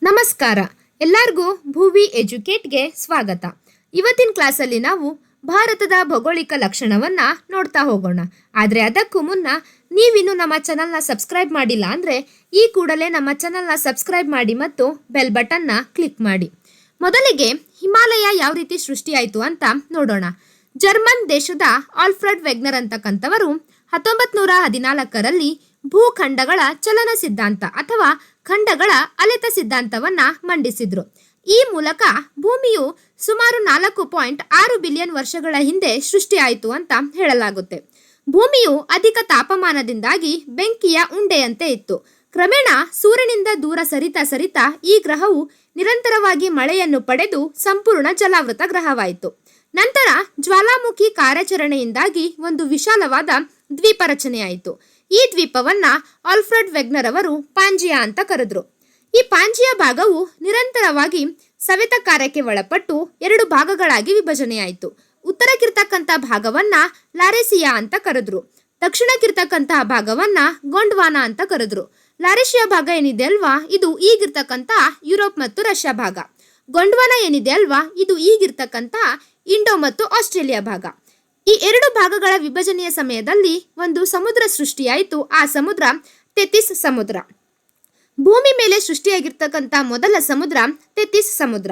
ನಮಸ್ಕಾರ. ಎಲ್ಲರಿಗೂ ಭೂವಿ ಎಜುಕೇಟ್ಗೆ ಸ್ವಾಗತ. ಇವತ್ತಿನ ಕ್ಲಾಸಲ್ಲಿ ನಾವು ಭಾರತದ ಭೌಗೋಳಿಕ ಲಕ್ಷಣವನ್ನ ನೋಡ್ತಾ ಹೋಗೋಣ. ಆದರೆ ಅದಕ್ಕೂ ಮುನ್ನ ನೀವಿನ್ನು ನಮ್ಮ ಚಾನಲ್ನ ಸಬ್ಸ್ಕ್ರೈಬ್ ಮಾಡಿಲ್ಲ ಅಂದರೆ ಈ ಕೂಡಲೇ ನಮ್ಮ ಚಾನಲ್ನ ಸಬ್ಸ್ಕ್ರೈಬ್ ಮಾಡಿ ಮತ್ತು ಬೆಲ್ ಬಟನ್ನ ಕ್ಲಿಕ್ ಮಾಡಿ. ಮೊದಲಿಗೆ ಹಿಮಾಲಯ ಯಾವ ರೀತಿ ಸೃಷ್ಟಿಯಾಯಿತು ಅಂತ ನೋಡೋಣ. ಜರ್ಮನ್ ದೇಶದ ಆಲ್ಫ್ರೆಡ್ ವೆಗ್ನರ್ ಅಂತಕ್ಕಂಥವರು 1914ರಲ್ಲಿ ಭೂಖಂಡಗಳ ಚಲನ ಸಿದ್ಧಾಂತ ಅಥವಾ ಖಂಡಗಳ ಅಲೆತ ಸಿದ್ಧಾಂತವನ್ನ ಮಂಡಿಸಿದ್ರು. ಈ ಮೂಲಕ ಭೂಮಿಯು ಸುಮಾರು 4.6 ಬಿಲಿಯನ್ ವರ್ಷಗಳ ಹಿಂದೆ ಸೃಷ್ಟಿಯಾಯಿತು ಅಂತ ಹೇಳಲಾಗುತ್ತೆ. ಭೂಮಿಯು ಅಧಿಕ ತಾಪಮಾನದಿಂದಾಗಿ ಬೆಂಕಿಯ ಉಂಡೆಯಂತೆ ಇತ್ತು. ಕ್ರಮೇಣ ಸೂರ್ಯನಿಂದ ದೂರ ಸರಿತಾ ಈ ಗ್ರಹವು ನಿರಂತರವಾಗಿ ಮಳೆಯನ್ನು ಪಡೆದು ಸಂಪೂರ್ಣ ಜಲಾವೃತ ಗ್ರಹವಾಯಿತು. ನಂತರ ಜ್ವಾಲಾಮುಖಿ ಕಾರ್ಯಾಚರಣೆಯಿಂದಾಗಿ ಒಂದು ವಿಶಾಲವಾದ ದ್ವೀಪ ರಚನೆಯಾಯಿತು. ಈ ದ್ವೀಪವನ್ನ ಆಲ್ಫ್ರೆಡ್ ವೆಗ್ನರ್ ಅವರು ಪಾಂಜಿಯಾ ಅಂತ ಕರೆದ್ರು. ಈ ಪಾಂಜಿಯಾ ಭಾಗವು ನಿರಂತರವಾಗಿ ಸವೆತ ಕಾರ್ಯಕ್ಕೆ ಒಳಪಟ್ಟು 2 ಭಾಗಗಳಾಗಿ ವಿಭಜನೆಯಾಯಿತು. ಉತ್ತರಕ್ಕಿರ್ತಕ್ಕಂಥ ಭಾಗವನ್ನ ಲಾರೇಸಿಯಾ ಅಂತ ಕರೆದ್ರು. ದಕ್ಷಿಣಕ್ಕಿರ್ತಕ್ಕಂತಹ ಭಾಗವನ್ನ ಗೊಂಡ್ವಾನಾ ಅಂತ ಕರೆದ್ರು. ಲಾರೇಸಿಯಾ ಭಾಗ ಏನಿದೆ ಅಲ್ವಾ, ಇದು ಈಗಿರ್ತಕ್ಕಂಥ ಯುರೋಪ್ ಮತ್ತು ರಷ್ಯಾ ಭಾಗ. ಗೊಂಡ್ವಾನಾ ಏನಿದೆ ಅಲ್ವಾ, ಇದು ಈಗಿರ್ತಕ್ಕಂಥ ಇಂಡೋ ಮತ್ತು ಆಸ್ಟ್ರೇಲಿಯಾ ಭಾಗ. ಈ 2 ಭಾಗಗಳ ವಿಭಜನೆಯ ಸಮಯದಲ್ಲಿ ಒಂದು ಸಮುದ್ರ ಸೃಷ್ಟಿಯಾಯಿತು. ಆ ಸಮುದ್ರ ತೆತಿಸ್ ಸಮುದ್ರ. ಭೂಮಿ ಮೇಲೆ ಸೃಷ್ಟಿಯಾಗಿರ್ತಕ್ಕಂಥ ಮೊದಲ ಸಮುದ್ರ ತೆತಿಸ್ ಸಮುದ್ರ.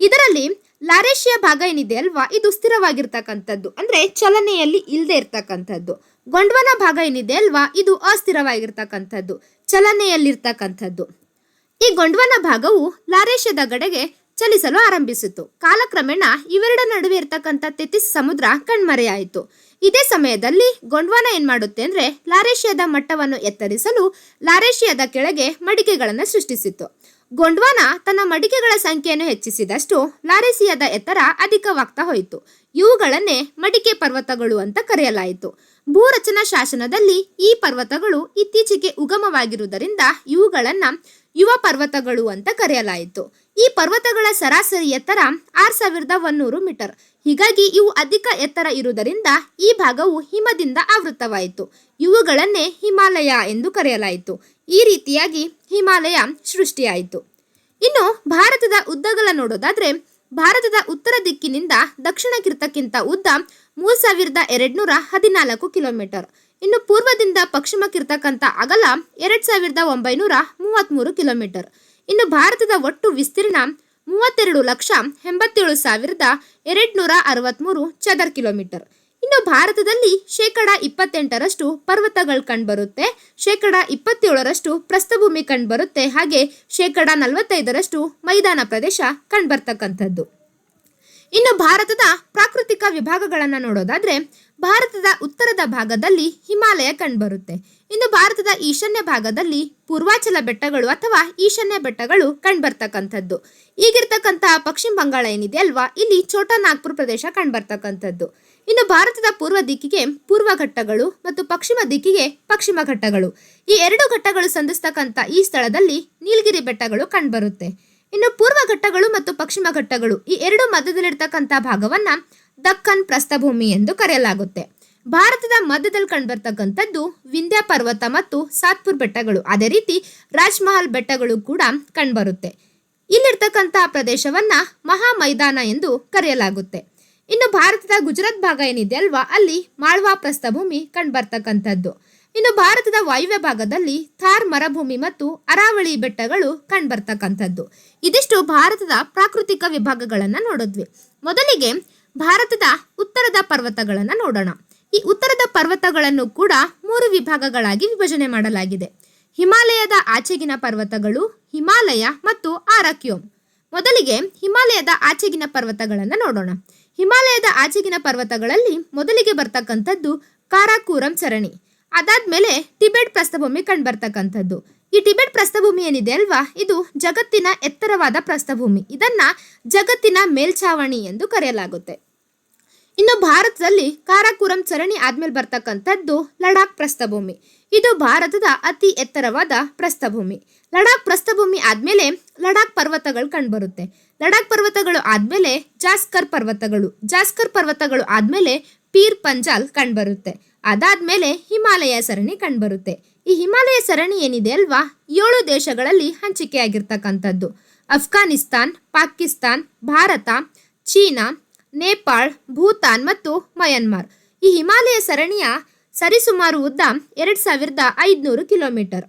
ಇದರಲ್ಲಿ ಲಾರೇಷಿಯಾ ಭಾಗ ಏನಿದೆ ಅಲ್ವಾ, ಇದು ಸ್ಥಿರವಾಗಿರ್ತಕ್ಕಂಥದ್ದು, ಅಂದ್ರೆ ಚಲನೆಯಲ್ಲಿ ಇಲ್ಲದೆ ಇರ್ತಕ್ಕಂಥದ್ದು. ಗೊಂಡ್ವಾನಾ ಭಾಗ ಏನಿದೆ ಅಲ್ವಾ, ಇದು ಅಸ್ಥಿರವಾಗಿರ್ತಕ್ಕಂಥದ್ದು, ಚಲನೆಯಲ್ಲಿರ್ತಕ್ಕಂಥದ್ದು. ಈ ಗೊಂಡ್ವಾನಾ ಭಾಗವು ಲಾರೇಷಿಯಾದ ಕಡೆಗೆ ಚಲಿಸಲು ಆರಂಭಿಸಿತು. ಕಾಲಕ್ರಮೇಣ ಇವೆರಡ ನಡುವೆ ಇರ್ತಕ್ಕಂಥ ತೆತಿಸ್ ಸಮುದ್ರ ಕಣ್ಮರೆಯಾಯಿತು. ಇದೇ ಸಮಯದಲ್ಲಿ ಗೊಂಡ್ವಾನಾ ಏನ್ ಮಾಡುತ್ತೆ ಅಂದ್ರೆ ಲಾರೇಷಿಯಾದ ಮಟ್ಟವನ್ನು ಎತ್ತರಿಸಲು ಲಾರೇಷಿಯಾದ ಕೆಳಗೆ ಮಡಿಕೆಗಳನ್ನು ಸೃಷ್ಟಿಸಿತು. ಗೊಂಡ್ವಾನಾ ತನ್ನ ಮಡಿಕೆಗಳ ಸಂಖ್ಯೆಯನ್ನು ಹೆಚ್ಚಿಸಿದಷ್ಟು ಲಾರೇಸಿಯಾದ ಎತ್ತರ ಅಧಿಕವಾಗ್ತಾ ಹೋಯಿತು. ಇವುಗಳನ್ನೇ ಮಡಿಕೆ ಪರ್ವತಗಳು ಅಂತ ಕರೆಯಲಾಯಿತು. ಭೂರಚನಾ ಶಾಸನದಲ್ಲಿ ಈ ಪರ್ವತಗಳು ಇತ್ತೀಚೆಗೆ ಉಗಮವಾಗಿರುವುದರಿಂದ ಇವುಗಳನ್ನ ಯುವ ಪರ್ವತಗಳು ಅಂತ ಕರೆಯಲಾಯಿತು. ಈ ಪರ್ವತಗಳ ಸರಾಸರಿ ಎತ್ತರ 6100 ಮೀಟರ್. ಹೀಗಾಗಿ ಇವು ಅಧಿಕ ಎತ್ತರ ಇರುವುದರಿಂದ ಈ ಭಾಗವು ಹಿಮದಿಂದ ಆವೃತವಾಯಿತು. ಇವುಗಳನ್ನೇ ಹಿಮಾಲಯ ಎಂದು ಕರೆಯಲಾಯಿತು. ಈ ರೀತಿಯಾಗಿ ಹಿಮಾಲಯ ಸೃಷ್ಟಿಯಾಯಿತು. ಇನ್ನು ಭಾರತದ ಉದ್ದಗಲ ನೋಡೋದಾದ್ರೆ, ಭಾರತದ ಉತ್ತರ ದಿಕ್ಕಿನಿಂದ ದಕ್ಷಿಣಕ್ಕಿರ್ತಕ್ಕಿಂತ ಉದ್ದ 3214 ಕಿಲೋಮೀಟರ್. ಇನ್ನು ಪೂರ್ವದಿಂದ ಪಶ್ಚಿಮಕ್ಕಿರ್ತಕ್ಕಂಥ ಅಗಲ 2933 ಕಿಲೋಮೀಟರ್. ಇನ್ನು ಭಾರತದ ಒಟ್ಟು ವಿಸ್ತೀರ್ಣ 32,87,263 ಚದರ್ ಕಿಲೋಮೀಟರ್. ಇನ್ನು ಭಾರತದಲ್ಲಿ 28% ಪರ್ವತಗಳು ಕಂಡುಬರುತ್ತೆ, 27% ಪ್ರಸ್ಥಭೂಮಿ ಕಂಡುಬರುತ್ತೆ, ಹಾಗೆ 45% ಮೈದಾನ ಪ್ರದೇಶ ಕಂಡುಬರ್ತಕ್ಕಂಥದ್ದು. ಇನ್ನು ಭಾರತದ ಪ್ರಾಕೃತಿಕ ವಿಭಾಗಗಳನ್ನು ನೋಡೋದಾದ್ರೆ, ಭಾರತದ ಉತ್ತರದ ಭಾಗದಲ್ಲಿ ಹಿಮಾಲಯ ಕಂಡುಬರುತ್ತೆ. ಇನ್ನು ಭಾರತದ ಈಶಾನ್ಯ ಭಾಗದಲ್ಲಿ ಪೂರ್ವಾಚಲ ಬೆಟ್ಟಗಳು ಅಥವಾ ಈಶಾನ್ಯ ಬೆಟ್ಟಗಳು ಕಂಡುಬರ್ತಕ್ಕಂಥದ್ದು. ಈಗಿರ್ತಕ್ಕಂತಹ ಪಶ್ಚಿಮ ಬಂಗಾಳ ಏನಿದೆ ಅಲ್ವಾ, ಇಲ್ಲಿ ಛೋಟಾ ನಾಗ್ಪುರ್ ಪ್ರದೇಶ ಕಂಡುಬರ್ತಕ್ಕಂಥದ್ದು. ಇನ್ನು ಭಾರತದ ಪೂರ್ವ ದಿಕ್ಕಿಗೆ ಪೂರ್ವ ಘಟ್ಟಗಳು ಮತ್ತು ಪಶ್ಚಿಮ ದಿಕ್ಕಿಗೆ ಪಶ್ಚಿಮ ಘಟ್ಟಗಳು. ಈ 2 ಘಟ್ಟಗಳು ಸಂಧಿಸ್ತಕ್ಕಂಥ ಈ ಸ್ಥಳದಲ್ಲಿ ನೀಲಗಿರಿ ಬೆಟ್ಟಗಳು ಕಂಡುಬರುತ್ತೆ. ಇನ್ನು ಪೂರ್ವ ಘಟ್ಟಗಳು ಮತ್ತು ಪಶ್ಚಿಮ ಘಟ್ಟಗಳು ಈ 2 ಮಧ್ಯದಲ್ಲಿರ್ತಕ್ಕಂಥ ಭಾಗವನ್ನ ದಕ್ಕನ್ ಪ್ರಸ್ಥಭೂಮಿ ಎಂದು ಕರೆಯಲಾಗುತ್ತೆ. ಭಾರತದ ಮಧ್ಯದಲ್ಲಿ ಕಂಡುಬರ್ತಕ್ಕಂಥದ್ದು ವಿಂಧ್ಯ ಪರ್ವತ ಮತ್ತು ಸಾತ್ಪುರ್ ಬೆಟ್ಟಗಳು. ಅದೇ ರೀತಿ ರಾಜ್ಮಹಲ್ ಬೆಟ್ಟಗಳು ಕೂಡ ಕಂಡುಬರುತ್ತೆ. ಇಲ್ಲಿರ್ತಕ್ಕಂಥ ಪ್ರದೇಶವನ್ನ ಮಹಾ ಮೈದಾನ ಎಂದು ಕರೆಯಲಾಗುತ್ತೆ. ಇನ್ನು ಭಾರತದ ಗುಜರಾತ್ ಭಾಗ ಏನಿದೆ ಅಲ್ವಾ, ಅಲ್ಲಿ ಮಾಳ್ವಾ ಪ್ರಸ್ಥಭೂಮಿ ಕಂಡುಬರ್ತಕ್ಕಂಥದ್ದು. ಇನ್ನು ಭಾರತದ ವಾಯುವ್ಯ ಭಾಗದಲ್ಲಿ ಥಾರ್ ಮರುಭೂಮಿ ಮತ್ತು ಅರಾವಳಿ ಬೆಟ್ಟಗಳು ಕಂಡುಬರ್ತಕ್ಕಂಥದ್ದು. ಇದಿಷ್ಟು ಭಾರತದ ಪ್ರಾಕೃತಿಕ ವಿಭಾಗಗಳನ್ನು ನೋಡಿದ್ವಿ. ಮೊದಲಿಗೆ ಭಾರತದ ಉತ್ತರದ ಪರ್ವತಗಳನ್ನು ನೋಡೋಣ. ಈ ಉತ್ತರದ ಪರ್ವತಗಳನ್ನು ಕೂಡ 3 ವಿಭಾಗಗಳಾಗಿ ವಿಭಜನೆ ಮಾಡಲಾಗಿದೆ. ಹಿಮಾಲಯದ ಆಚೆಗಿನ ಪರ್ವತಗಳು, ಹಿಮಾಲಯ ಮತ್ತು ಆರಾಕ್ಯೋಮ್. ಮೊದಲಿಗೆ ಹಿಮಾಲಯದ ಆಚೆಗಿನ ಪರ್ವತಗಳನ್ನು ನೋಡೋಣ. ಹಿಮಾಲಯದ ಆಚೆಗಿನ ಪರ್ವತಗಳಲ್ಲಿ ಮೊದಲಿಗೆ ಬರ್ತಕ್ಕಂಥದ್ದು ಕಾರಾಕೋರಂ ಸರಣಿ. ಅದಾದ್ಮೇಲೆ ಟಿಬೆಟ್ ಪ್ರಸ್ಥಭೂಮಿ ಕಂಡುಬರ್ತಕ್ಕಂಥದ್ದು. ಈ ಟಿಬೆಟ್ ಪ್ರಸ್ಥಭೂಮಿ ಏನಿದೆ ಅಲ್ವಾ, ಇದು ಜಗತ್ತಿನ ಎತ್ತರವಾದ ಪ್ರಸ್ಥಭೂಮಿ. ಇದನ್ನ ಜಗತ್ತಿನ ಮೇಲ್ಛಾವಣಿ ಎಂದು ಕರೆಯಲಾಗುತ್ತೆ. ಇನ್ನು ಭಾರತದಲ್ಲಿ ಕಾರಾಕೋರಂ ಸರಣಿ ಆದ್ಮೇಲೆ ಬರ್ತಕ್ಕಂಥದ್ದು ಲಡಾಖ್ ಪ್ರಸ್ಥಭೂಮಿ. ಇದು ಭಾರತದ ಅತಿ ಎತ್ತರವಾದ ಪ್ರಸ್ಥಭೂಮಿ. ಲಡಾಖ್ ಪ್ರಸ್ಥಭೂಮಿ ಆದ್ಮೇಲೆ ಲಡಾಖ್ ಪರ್ವತಗಳು ಕಂಡುಬರುತ್ತೆ. ಲಡಾಖ್ ಪರ್ವತಗಳು ಆದ್ಮೇಲೆ ಜಾಸ್ಕರ್ ಪರ್ವತಗಳು, ಜಾಸ್ಕರ್ ಪರ್ವತಗಳು ಆದ್ಮೇಲೆ ಪೀರ್ ಪಂಜಾಲ್ ಕಂಡುಬರುತ್ತೆ. ಅದಾದ್ಮೇಲೆ ಹಿಮಾಲಯ ಸರಣಿ ಕಂಡುಬರುತ್ತೆ. ಈ ಹಿಮಾಲಯ ಸರಣಿ ಏನಿದೆ ಅಲ್ವಾ 7 ದೇಶಗಳಲ್ಲಿ ಹಂಚಿಕೆಯಾಗಿರ್ತಕ್ಕಂಥದ್ದು. ಅಫ್ಘಾನಿಸ್ತಾನ್, ಪಾಕಿಸ್ತಾನ್, ಭಾರತ, ಚೀನಾ, ನೇಪಾಳ್, ಭೂತಾನ್ ಮತ್ತು ಮಯನ್ಮಾರ್. ಈ ಹಿಮಾಲಯ ಸರಣಿಯ ಸರಿಸುಮಾರು ಉದ್ದ 2500 ಕಿಲೋಮೀಟರ್.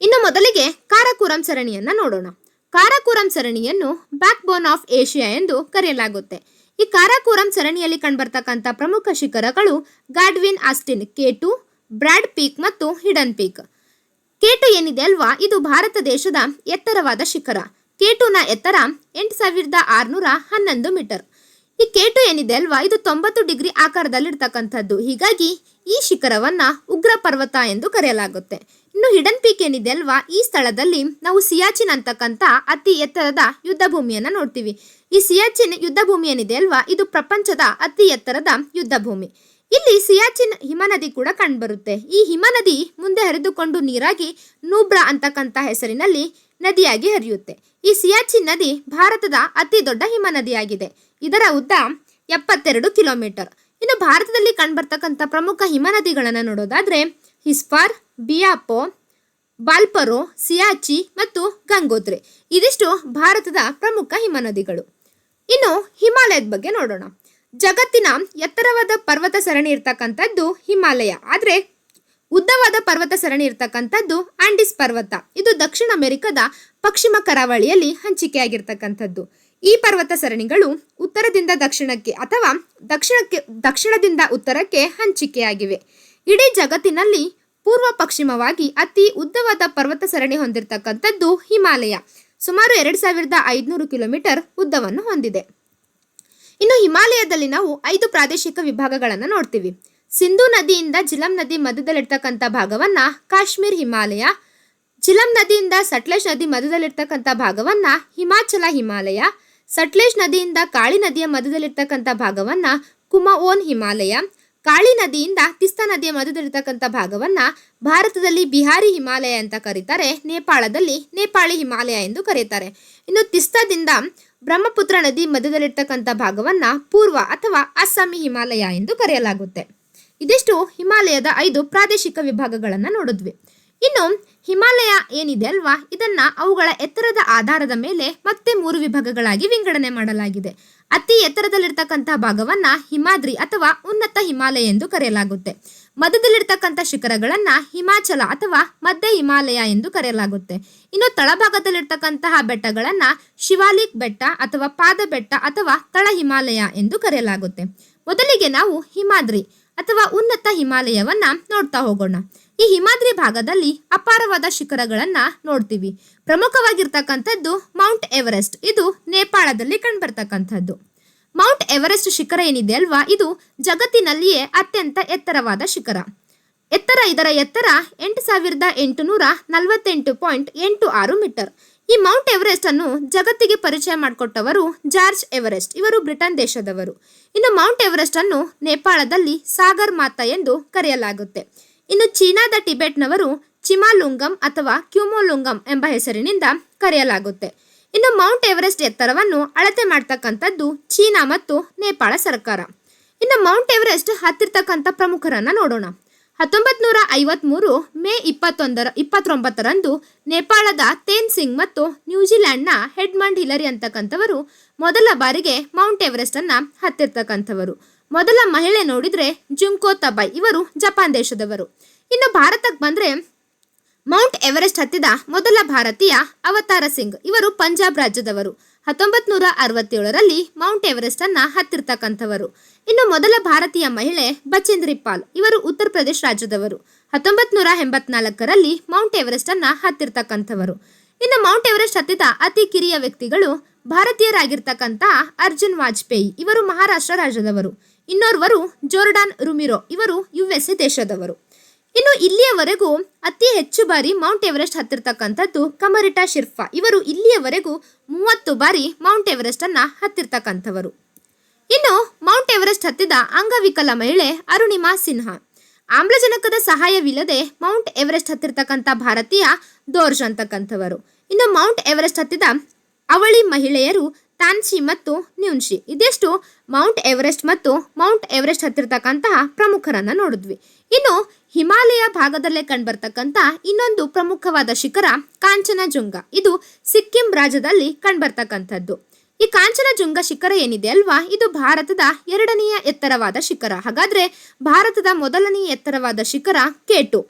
ಇನ್ನು ಮೊದಲಿಗೆ ಕಾರಾಕೋರಂ ಸರಣಿಯನ್ನು ನೋಡೋಣ. ಕಾರಾಕೋರಂ ಸರಣಿಯನ್ನು ಬ್ಯಾಕ್ ಬೋನ್ ಆಫ್ ಏಷ್ಯಾ ಎಂದು ಕರೆಯಲಾಗುತ್ತೆ. ಈ ಕಾರಾಕೋರಂ ಸರಣಿಯಲ್ಲಿ ಕಂಡುಬರ್ತಕ್ಕಂಥ ಪ್ರಮುಖ ಶಿಖರಗಳು Godwin Austen K2, broad peak ಮತ್ತು ಹಿಡನ್ ಪೀಕ್. K2 ಏನಿದೆ ಅಲ್ವಾ, ಇದು ಭಾರತ ದೇಶದ ಎತ್ತರವಾದ ಶಿಖರ. K2ನ ಎತ್ತರ 8611 ಮೀಟರ್. ಈ K2 ಏನಿದೆ ಅಲ್ವಾ, ಇದು 90 ಡಿಗ್ರಿ ಆಕಾರದಲ್ಲಿರ್ತಕ್ಕಂಥದ್ದು. ಹೀಗಾಗಿ ಈ ಶಿಖರವನ್ನ ಉಗ್ರ ಪರ್ವತ ಎಂದು ಕರೆಯಲಾಗುತ್ತೆ. ಇನ್ನು ಹಿಡನ್ ಪೀಕ್ ಏನಿದೆ ಅಲ್ವಾ, ಈ ಸ್ಥಳದಲ್ಲಿ ನಾವು ಸಿಯಾಚಿನ್ ಅಂತಕ್ಕಂಥ ಅತಿ ಎತ್ತರದ ಯುದ್ಧ ಭೂಮಿಯನ್ನ ನೋಡ್ತೀವಿ. ಈ ಸಿಯಾಚಿನ್ ಯುದ್ಧ ಭೂಮಿ ಏನಿದೆ ಅಲ್ವಾ, ಇದು ಪ್ರಪಂಚದ ಅತಿ ಎತ್ತರದ ಯುದ್ಧ ಭೂಮಿ. ಇಲ್ಲಿ ಸಿಯಾಚಿನ್ ಹಿಮನದಿ ಕೂಡ ಕಂಡುಬರುತ್ತೆ. ಈ ಹಿಮನದಿ ಮುಂದೆ ಹರಿದುಕೊಂಡು ನೀರಾಗಿ ನೂಬ್ರಾ ಅಂತಕ್ಕಂಥ ಹೆಸರಿನಲ್ಲಿ ನದಿಯಾಗಿ ಹರಿಯುತ್ತೆ. ಈ ಸಿಯಾಚಿನ್ ನದಿ ಭಾರತದ ಅತಿ ದೊಡ್ಡ ಹಿಮನದಿಯಾಗಿದೆ. ಇದರ ಉದ್ದ 72 ಕಿಲೋಮೀಟರ್. ಇನ್ನು ಭಾರತದಲ್ಲಿ ಕಂಡುಬರ್ತಕ್ಕಂಥ ಪ್ರಮುಖ ಹಿಮನದಿಗಳನ್ನು ನೋಡೋದಾದ್ರೆ ಹಿಸ್ಪಾರ್, ಬಿಯಾಪೋ, ಬಾಲ್ಪರೋ, ಸಿಯಾಚಿ ಮತ್ತು ಗಂಗೋತ್ರಿ. ಇದಿಷ್ಟು ಭಾರತದ ಪ್ರಮುಖ ಹಿಮನದಿಗಳು. ಇನ್ನು ಹಿಮಾಲಯದ ಬಗ್ಗೆ ನೋಡೋಣ. ಜಗತ್ತಿನ ಎತ್ತರವಾದ ಪರ್ವತ ಸರಣಿ ಇರ್ತಕ್ಕಂಥದ್ದು ಹಿಮಾಲಯ. ಆದರೆ ಉದ್ದವಾದ ಪರ್ವತ ಸರಣಿ ಇರ್ತಕ್ಕಂಥದ್ದು ಆಂಡಿಸ್ ಪರ್ವತ. ಇದು ದಕ್ಷಿಣ ಅಮೆರಿಕದ ಪಶ್ಚಿಮ ಕರಾವಳಿಯಲ್ಲಿ ಹಂಚಿಕೆಯಾಗಿರ್ತಕ್ಕಂಥದ್ದು. ಈ ಪರ್ವತ ಸರಣಿಗಳು ಉತ್ತರದಿಂದ ದಕ್ಷಿಣಕ್ಕೆ ಅಥವಾ ದಕ್ಷಿಣದಿಂದ ಉತ್ತರಕ್ಕೆ ಹಂಚಿಕೆಯಾಗಿವೆ. ಇಡೀ ಜಗತ್ತಿನಲ್ಲಿ ಪೂರ್ವ ಪಶ್ಚಿಮವಾಗಿ ಅತಿ ಉದ್ದವಾದ ಪರ್ವತ ಸರಣಿ ಹೊಂದಿರತಕ್ಕಂಥದ್ದು ಹಿಮಾಲಯ. ಸುಮಾರು 2500 ಕಿಲೋಮೀಟರ್ ಉದ್ದವನ್ನು ಹೊಂದಿದೆ. ಇನ್ನು ಹಿಮಾಲಯದಲ್ಲಿ ನಾವು 5 ಪ್ರಾದೇಶಿಕ ವಿಭಾಗಗಳನ್ನು ನೋಡ್ತೀವಿ. ಸಿಂಧೂ ನದಿಯಿಂದ ಜಿಲಂ ನದಿ ಮಧ್ಯದಲ್ಲಿರ್ತಕ್ಕಂಥ ಭಾಗವನ್ನ ಕಾಶ್ಮೀರ್ ಹಿಮಾಲಯ, ಜಿಲಂ ನದಿಯಿಂದ ಸಟ್ಲೇಜ್ ನದಿ ಮಧ್ಯದಲ್ಲಿರ್ತಕ್ಕಂಥ ಭಾಗವನ್ನ ಹಿಮಾಚಲ ಹಿಮಾಲಯ, ಸಟ್ಲೇಜ್ ನದಿಯಿಂದ ಕಾಳಿ ನದಿಯ ಮಧ್ಯದಲ್ಲಿರ್ತಕ್ಕಂಥ ಭಾಗವನ್ನ ಕುಮವೋನ್ ಹಿಮಾಲಯ, ಕಾಳಿ ನದಿಯಿಂದ ತಿಸ್ತಾ ನದಿಯ ಮಧ್ಯದಲ್ಲಿರ್ತಕ್ಕಂಥ ಭಾಗವನ್ನ ಭಾರತದಲ್ಲಿ ಬಿಹಾರಿ ಹಿಮಾಲಯ ಅಂತ ಕರೀತಾರೆ, ನೇಪಾಳದಲ್ಲಿ ನೇಪಾಳಿ ಹಿಮಾಲಯ ಎಂದು ಕರೀತಾರೆ. ಇನ್ನು ತಿಸ್ತಾದಿಂದ ಬ್ರಹ್ಮಪುತ್ರ ನದಿ ಮಧ್ಯದಲ್ಲಿರ್ತಕ್ಕಂಥ ಭಾಗವನ್ನ ಪೂರ್ವ ಅಥವಾ ಅಸ್ಸಾಮಿ ಹಿಮಾಲಯ ಎಂದು ಕರೆಯಲಾಗುತ್ತೆ. ಇದಿಷ್ಟು ಹಿಮಾಲಯದ 5 ಪ್ರಾದೇಶಿಕ ವಿಭಾಗಗಳನ್ನು ನೋಡಿದ್ವಿ. ಇನ್ನು ಹಿಮಾಲಯ ಏನಿದೆ ಅಲ್ವಾ, ಇದನ್ನ ಅವುಗಳ ಎತ್ತರದ ಆಧಾರದ ಮೇಲೆ ಮತ್ತೆ 3 ವಿಭಾಗಗಳಾಗಿ ವಿಂಗಡಣೆ ಮಾಡಲಾಗಿದೆ. ಅತಿ ಎತ್ತರದಲ್ಲಿರ್ತಕ್ಕಂಥ ಭಾಗವನ್ನ ಹಿಮಾದ್ರಿ ಅಥವಾ ಉನ್ನತ ಹಿಮಾಲಯ ಎಂದು ಕರೆಯಲಾಗುತ್ತೆ. ಮಧ್ಯದಲ್ಲಿರ್ತಕ್ಕಂಥ ಶಿಖರಗಳನ್ನ ಹಿಮಾಚಲ ಅಥವಾ ಮಧ್ಯ ಹಿಮಾಲಯ ಎಂದು ಕರೆಯಲಾಗುತ್ತೆ. ಇನ್ನು ತಳಭಾಗದಲ್ಲಿರ್ತಕ್ಕಂತಹ ಬೆಟ್ಟಗಳನ್ನ ಶಿವಾಲಿಕ್ ಬೆಟ್ಟ ಅಥವಾ ಪಾದ ಬೆಟ್ಟ ಅಥವಾ ತಳ ಹಿಮಾಲಯ ಎಂದು ಕರೆಯಲಾಗುತ್ತೆ. ಮೊದಲಿಗೆ ನಾವು ಹಿಮಾದ್ರಿ ಅಥವಾ ಉನ್ನತ ಹಿಮಾಲಯವನ್ನ ನೋಡ್ತಾ ಹೋಗೋಣ. ಈ ಹಿಮಾದ್ರಿ ಭಾಗದಲ್ಲಿ ಅಪಾರವಾದ ಶಿಖರಗಳನ್ನ ನೋಡ್ತೀವಿ. ಪ್ರಮುಖವಾಗಿರ್ತಕ್ಕಂಥದ್ದು ಮೌಂಟ್ ಎವರೆಸ್ಟ್. ಇದು ನೇಪಾಳದಲ್ಲಿ ಕಂಡುಬರ್ತಕ್ಕಂಥದ್ದು. ಮೌಂಟ್ ಎವರೆಸ್ಟ್ ಶಿಖರ ಏನಿದೆ ಅಲ್ವಾ, ಇದು ಜಗತ್ತಿನಲ್ಲಿಯೇ ಅತ್ಯಂತ ಎತ್ತರವಾದ ಶಿಖರ. ಇದರ ಎತ್ತರ 8848.86 ಮೀಟರ್. ಈ ಮೌಂಟ್ ಎವರೆಸ್ಟ್ ಅನ್ನು ಜಗತ್ತಿಗೆ ಪರಿಚಯ ಮಾಡಿಕೊಟ್ಟವರು ಜಾರ್ಜ್ ಎವರೆಸ್ಟ್. ಇವರು ಬ್ರಿಟನ್ ದೇಶದವರು. ಇನ್ನು ಮೌಂಟ್ ಎವರೆಸ್ಟ್ ಅನ್ನು ನೇಪಾಳದಲ್ಲಿ ಸಾಗರ್ ಮಾತಾ ಎಂದು ಕರೆಯಲಾಗುತ್ತೆ. ಇನ್ನು ಚೀನಾದ ಟಿಬೆಟ್ನವರು ಚಿಮಾಲುಂಗಮ್ ಅಥವಾ ಕ್ಯುಮೋಲುಂಗಮ್ ಎಂಬ ಹೆಸರಿನಿಂದ ಕರೆಯಲಾಗುತ್ತೆ. ಇನ್ನು ಮೌಂಟ್ ಎವರೆಸ್ಟ್ ಎತ್ತರವನ್ನು ಅಳತೆ ಮಾಡ್ತಕ್ಕಂಥದ್ದು ಚೀನಾ ಮತ್ತು ನೇಪಾಳ ಸರ್ಕಾರ. ಇನ್ನು ಮೌಂಟ್ ಎವರೆಸ್ಟ್ ಹತ್ತಿರ್ತಕ್ಕಂಥ ಪ್ರಮುಖರನ್ನ ನೋಡೋಣ. 1953 ಮೇ 29ರಂದು ನೇಪಾಳದ ತೇನ್ ಸಿಂಗ್ ಮತ್ತು ನ್ಯೂಜಿಲೆಂಡ್ನ ಹೆಡ್ಮಂಡ್ ಹಿಲರಿ ಅಂತಕ್ಕಂಥವರು ಮೊದಲ ಬಾರಿಗೆ ಮೌಂಟ್ ಎವರೆಸ್ಟ್ ಅನ್ನ ಹತ್ತಿರ್ತಕ್ಕಂಥವರು. ಮೊದಲ ಮಹಿಳೆ ನೋಡಿದ್ರೆ ಜುಂಕೋ ತಬೈ, ಇವರು ಜಪಾನ್ ದೇಶದವರು. ಇನ್ನು ಭಾರತಕ್ಕೆ ಬಂದ್ರೆ ಮೌಂಟ್ ಎವರೆಸ್ಟ್ ಹತ್ತಿದ ಮೊದಲ ಭಾರತೀಯ ಅವತಾರ ಸಿಂಗ್, ಇವರು ಪಂಜಾಬ್ ರಾಜ್ಯದವರು. 1967ರಲ್ಲಿ ಮೌಂಟ್ ಎವರೆಸ್ಟ್ ಅನ್ನ ಹತ್ತಿರ್ತಕ್ಕಂಥವರು. ಇನ್ನು ಮೊದಲ ಭಾರತೀಯ ಮಹಿಳೆ ಬಚೇಂದ್ರಿ ಪಾಲ್, ಇವರು ಉತ್ತರ ಪ್ರದೇಶ ರಾಜ್ಯದವರು. 1984ರಲ್ಲಿ ಮೌಂಟ್ ಎವರೆಸ್ಟ್ ಅನ್ನ ಹತ್ತಿರ್ತಕ್ಕಂಥವರು. ಇನ್ನು ಮೌಂಟ್ ಎವರೆಸ್ಟ್ ಹತ್ತಿದ ಅತಿ ಕಿರಿಯ ವ್ಯಕ್ತಿಗಳು ಭಾರತೀಯರಾಗಿರ್ತಕ್ಕಂಥ ಅರ್ಜುನ್ ವಾಜಪೇಯಿ, ಇವರು ಮಹಾರಾಷ್ಟ್ರ ರಾಜ್ಯದವರು. ಇನ್ನೋರ್ವರು ಜೋರ್ಡಾನ್ ರುಮಿರೋ, ಇವರು USA ದೇಶದವರು. ಇನ್ನು ಇಲ್ಲಿಯವರೆಗೂ ಅತಿ ಹೆಚ್ಚು ಬಾರಿ ಮೌಂಟ್ ಎವರೆಸ್ಟ್ ಹತ್ತಿರ್ತಕ್ಕಂಥದ್ದು ಕಮರಿಟಾ ಶಿರ್ಫಾ, ಇವರು ಇಲ್ಲಿಯವರೆಗೂ 30 ಬಾರಿ ಮೌಂಟ್ ಎವರೆಸ್ಟ್ ಅನ್ನ ಹತ್ತಿರ್ತಕ್ಕಂಥವರು. ಇನ್ನು ಮೌಂಟ್ ಎವರೆಸ್ಟ್ ಹತ್ತಿದ ಅಂಗವಿಕಲ ಮಹಿಳೆ ಅರುಣಿಮಾ ಸಿನ್ಹಾ. ಆಮ್ಲಜನಕದ ಸಹಾಯವಿಲ್ಲದೆ ಮೌಂಟ್ ಎವರೆಸ್ಟ್ ಹತ್ತಿರ್ತಕ್ಕಂಥ ಭಾರತೀಯ ದೋರ್ಜ್ ಅಂತಕ್ಕಂಥವರು. ಇನ್ನು ಮೌಂಟ್ ಎವರೆಸ್ಟ್ ಹತ್ತಿದ ಅವಳಿ ಮಹಿಳೆಯರು ತಾನ್ಶಿ ಮತ್ತು ನ್ಯೂನ್ಶಿ. ಇದೆಷ್ಟು ಮೌಂಟ್ ಎವರೆಸ್ಟ್ ಮತ್ತು ಮೌಂಟ್ ಎವರೆಸ್ಟ್ ಹತ್ತಿರ್ತಕ್ಕಂತಹ ಪ್ರಮುಖರನ್ನ ನೋಡಿದ್ವಿ. ಇನ್ನು ಹಿಮಾಲಯ ಭಾಗದಲ್ಲೇ ಕಂಡ್ಬರ್ತಕ್ಕಂಥ ಇನ್ನೊಂದು ಪ್ರಮುಖವಾದ ಶಿಖರ ಕಾಂಚನಜುಂಗ. ಇದು ಸಿಕ್ಕಿಂ ರಾಜ್ಯದಲ್ಲಿ ಕಂಡ್ಬರ್ತಕ್ಕಂಥದ್ದು. ಈ ಕಾಂಚನಜುಂಗ ಶಿಖರ ಏನಿದೆ ಅಲ್ವಾ, ಇದು ಭಾರತದ 2ನೆಯ ಎತ್ತರವಾದ ಶಿಖರ. ಹಾಗಾದ್ರೆ ಭಾರತದ ಮೊದಲನೆಯ ಎತ್ತರವಾದ ಶಿಖರ K2.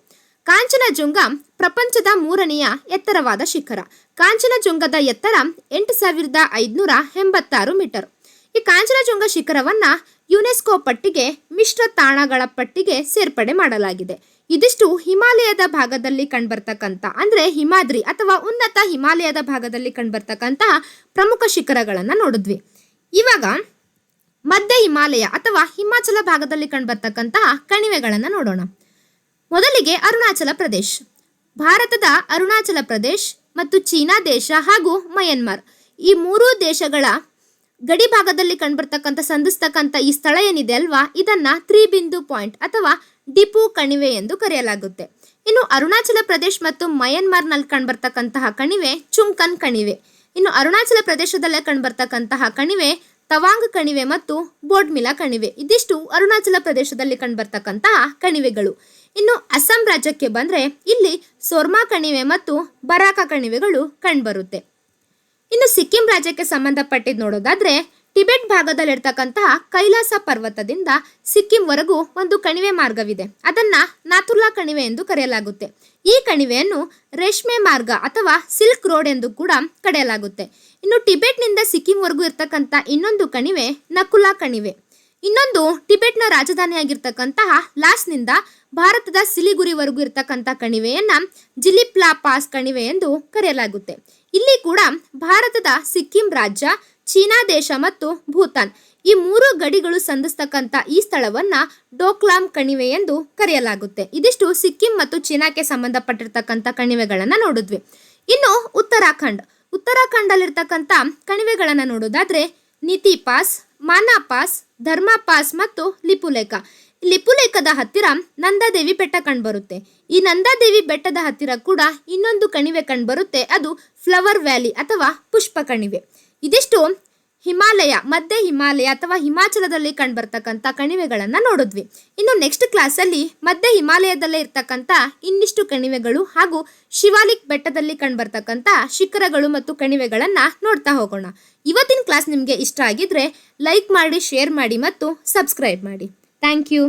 ಕಾಂಚನಜುಂಗ ಪ್ರಪಂಚದ 3ನೆಯ ಎತ್ತರವಾದ ಶಿಖರ. ಕಾಂಚನಜುಂಗದ ಎತ್ತರ 8586 ಮೀಟರ್. ಈ ಕಾಂಚನಜುಂಗ ಶಿಖರವನ್ನ ಯುನೆಸ್ಕೋ ಪಟ್ಟಿಗೆ ಮಿಶ್ರ ತಾಣಗಳ ಪಟ್ಟಿಗೆ ಸೇರ್ಪಡೆ ಮಾಡಲಾಗಿದೆ. ಇದಿಷ್ಟು ಹಿಮಾಲಯದ ಭಾಗದಲ್ಲಿ ಕಂಡ್ಬರ್ತಕ್ಕಂಥ ಅಂದ್ರೆ ಹಿಮಾದ್ರಿ ಅಥವಾ ಉನ್ನತ ಹಿಮಾಲಯದ ಭಾಗದಲ್ಲಿ ಕಂಡ್ಬರ್ತಕ್ಕಂತಹ ಪ್ರಮುಖ ಶಿಖರಗಳನ್ನು ನೋಡಿದ್ವಿ. ಇವಾಗ ಮಧ್ಯ ಹಿಮಾಲಯ ಅಥವಾ ಹಿಮಾಚಲ ಭಾಗದಲ್ಲಿ ಕಂಡ್ಬರ್ತಕ್ಕಂತಹ ಕಣಿವೆಗಳನ್ನು ನೋಡೋಣ. ಮೊದಲಿಗೆ ಅರುಣಾಚಲ ಪ್ರದೇಶ್. ಭಾರತದ ಅರುಣಾಚಲ ಪ್ರದೇಶ್ ಮತ್ತು ಚೀನಾ ದೇಶ ಹಾಗೂ ಮಯನ್ಮಾರ್ ಈ 3 ದೇಶಗಳ ಗಡಿ ಭಾಗದಲ್ಲಿ ಕಂಡ್ಬರ್ತಕ್ಕಂಥ ಸಂಧಿಸ್ತಕ್ಕಂಥ ಈ ಸ್ಥಳ ಏನಿದೆ ಅಲ್ವಾ, ಇದನ್ನ ತ್ರಿಬಿಂದು ಪಾಯಿಂಟ್ ಅಥವಾ ಡಿಪು ಕಣಿವೆ ಎಂದು ಕರೆಯಲಾಗುತ್ತೆ. ಇನ್ನು ಅರುಣಾಚಲ ಪ್ರದೇಶ್ ಮತ್ತು ಮಯನ್ಮಾರ್ನಲ್ಲಿ ಕಂಡ್ಬರ್ತಕ್ಕಂತಹ ಕಣಿವೆ ಚುಂಕನ್ ಕಣಿವೆ. ಇನ್ನು ಅರುಣಾಚಲ ಪ್ರದೇಶದಲ್ಲೇ ಕಂಡ್ಬರ್ತಕ್ಕಂತಹ ಕಣಿವೆ ತವಾಂಗ್ ಕಣಿವೆ ಮತ್ತು ಬೋಡ್ಮಿಲಾ ಕಣಿವೆ. ಇದಿಷ್ಟು ಅರುಣಾಚಲ ಪ್ರದೇಶದಲ್ಲಿ ಕಂಡ್ಬರ್ತಕ್ಕಂತಹ ಕಣಿವೆಗಳು. ಇನ್ನು ಅಸ್ಸಾಂ ರಾಜ್ಯಕ್ಕೆ ಬಂದ್ರೆ ಇಲ್ಲಿ ಸೋರ್ಮಾ ಕಣಿವೆ ಮತ್ತು ಬರಾಕ ಕಣಿವೆಗಳು ಕಂಡುಬರುತ್ತೆ. ಇನ್ನು ಸಿಕ್ಕಿಂ ರಾಜ್ಯಕ್ಕೆ ಸಂಬಂಧಪಟ್ಟಿದ್ದು ನೋಡೋದಾದ್ರೆ ಟಿಬೆಟ್ ಭಾಗದಲ್ಲಿರ್ತಕ್ಕಂತಹ ಕೈಲಾಸ ಪರ್ವತದಿಂದ ಸಿಕ್ಕಿಂವರೆಗೂ ಒಂದು ಕಣಿವೆ ಮಾರ್ಗವಿದೆ. ಅದನ್ನ ನಾಥುಲಾ ಕಣಿವೆ ಎಂದು ಕರೆಯಲಾಗುತ್ತೆ. ಈ ಕಣಿವೆಯನ್ನು ರೇಷ್ಮೆ ಮಾರ್ಗ ಅಥವಾ ಸಿಲ್ಕ್ ರೋಡ್ ಎಂದು ಕೂಡ ಕರೆಯಲಾಗುತ್ತೆ. ಇನ್ನು ಟಿಬೆಟ್ನಿಂದ ಸಿಕ್ಕಿಂವರೆಗೂ ಇರ್ತಕ್ಕಂಥ ಇನ್ನೊಂದು ಕಣಿವೆ ನಕುಲಾ ಕಣಿವೆ. ಇನ್ನೊಂದು ಟಿಬೆಟ್ನ ರಾಜಧಾನಿಯಾಗಿರ್ತಕ್ಕಂತಹ ಲಾಸ್ನಿಂದ ಭಾರತದ ಸಿಲಿಗುರಿವರೆಗೂ ಇರ್ತಕ್ಕಂಥ ಕಣಿವೆಯನ್ನ ಜಿಲಿಪ್ಲಾ ಪಾಸ್ ಕಣಿವೆ ಎಂದು ಕರೆಯಲಾಗುತ್ತೆ. ಇಲ್ಲಿ ಕೂಡ ಭಾರತದ ಸಿಕ್ಕಿಂ ರಾಜ್ಯ, ಚೀನಾ ದೇಶ ಮತ್ತು ಭೂತಾನ್ ಈ 3 ಗಡಿಗಳು ಸಂಧಿಸ್ತಕ್ಕಂಥ ಈ ಸ್ಥಳವನ್ನ ಡೋಕ್ಲಾಮ್ ಕಣಿವೆ ಎಂದು ಕರೆಯಲಾಗುತ್ತೆ. ಇದಿಷ್ಟು ಸಿಕ್ಕಿಂ ಮತ್ತು ಚೀನಾಕ್ಕೆ ಸಂಬಂಧಪಟ್ಟಿರ್ತಕ್ಕಂಥ ಕಣಿವೆಗಳನ್ನು ನೋಡಿದ್ವಿ. ಇನ್ನು ಉತ್ತರಾಖಂಡಲ್ಲಿರ್ತಕ್ಕಂಥ ಕಣಿವೆಗಳನ್ನು ನೋಡೋದಾದ್ರೆ ನಿತಿ ಪಾಸ್, ಮಾನಾ ಪಾಸ್, ಧರ್ಮ ಪಾಸ್ ಮತ್ತು ಲಿಪುಲೇಖ. ಲಿಪುಲೇಖದ ಹತ್ತಿರ ನಂದಾದೇವಿ ಬೆಟ್ಟ ಕಂಡುಬರುತ್ತೆ. ಈ ನಂದಾದೇವಿ ಬೆಟ್ಟದ ಹತ್ತಿರ ಕೂಡ ಇನ್ನೊಂದು ಕಣಿವೆ ಕಂಡುಬರುತ್ತೆ, ಅದು ಫ್ಲವರ್ ವ್ಯಾಲಿ ಅಥವಾ ಪುಷ್ಪ ಕಣಿವೆ. ಇದಿಷ್ಟು ಹಿಮಾಲಯ, ಮಧ್ಯ ಹಿಮಾಲಯ ಅಥವಾ ಹಿಮಾಚಲದಲ್ಲಿ ಕಂಡುಬರ್ತಕ್ಕಂಥ ಕಣಿವೆಗಳನ್ನು ನೋಡಿದ್ವಿ. ಇನ್ನು ನೆಕ್ಸ್ಟ್ ಕ್ಲಾಸಲ್ಲಿ ಮಧ್ಯ ಹಿಮಾಲಯದಲ್ಲೇ ಇರ್ತಕ್ಕಂಥ ಇನ್ನಿಷ್ಟು ಕಣಿವೆಗಳು ಹಾಗೂ ಶಿವಾಲಿಕ್ ಬೆಟ್ಟದಲ್ಲಿ ಕಂಡುಬರ್ತಕ್ಕಂಥ ಶಿಖರಗಳು ಮತ್ತು ಕಣಿವೆಗಳನ್ನು ನೋಡ್ತಾ ಹೋಗೋಣ. ಇವತ್ತಿನ ಕ್ಲಾಸ್ ನಿಮಗೆ ಇಷ್ಟ ಆಗಿದ್ರೆ ಲೈಕ್ ಮಾಡಿ, ಶೇರ್ ಮಾಡಿ ಮತ್ತು ಸಬ್ಸ್ಕ್ರೈಬ್ ಮಾಡಿ. Thank you.